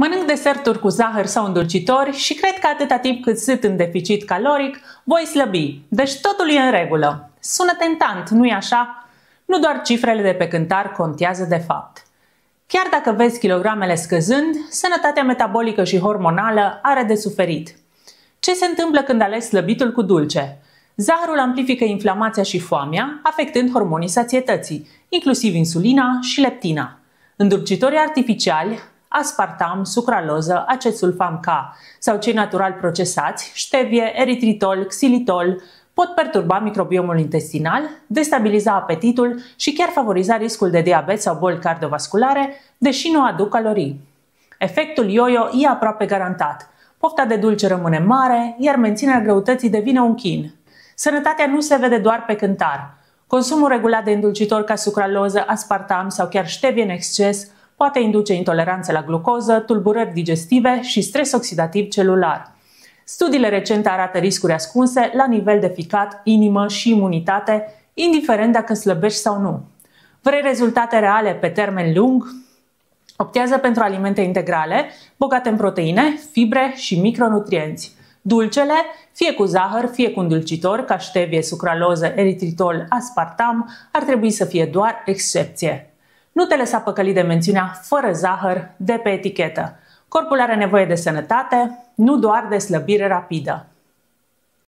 Mănânc deserturi cu zahăr sau îndulcitori și cred că atâta timp cât sunt în deficit caloric, voi slăbi. Deci totul e în regulă. Sună tentant, nu-i așa? Nu doar cifrele de pe cântar contează de fapt. Chiar dacă vezi kilogramele scăzând, sănătatea metabolică și hormonală are de suferit. Ce se întâmplă când alegi slăbitul cu dulce? Zahărul amplifică inflamația și foamea, afectând hormonii sațietății, inclusiv insulina și leptina. Îndulcitorii artificiali, aspartam, sucraloză, acet sulfam K sau cei natural procesați, stevie, eritritol, xilitol, pot perturba microbiomul intestinal, destabiliza apetitul și chiar favoriza riscul de diabet sau boli cardiovasculare, deși nu aduc calorii. Efectul yo-yo e aproape garantat. Pofta de dulce rămâne mare, iar menținerea greutății devine un chin. Sănătatea nu se vede doar pe cântar. Consumul regulat de îndulcitori ca sucraloză, aspartam sau chiar stevie în exces poate induce intoleranțe la glucoză, tulburări digestive și stres oxidativ celular. Studiile recente arată riscuri ascunse la nivel de ficat, inimă și imunitate, indiferent dacă slăbești sau nu. Vrei rezultate reale pe termen lung? Optează pentru alimente integrale, bogate în proteine, fibre și micronutrienți. Dulcele, fie cu zahăr, fie cu îndulcitor, ca stevie, sucraloză, eritritol, aspartam, ar trebui să fie doar excepție. Nu te lăsa păcălit de mențiunea fără zahăr de pe etichetă. Corpul are nevoie de sănătate, nu doar de slăbire rapidă.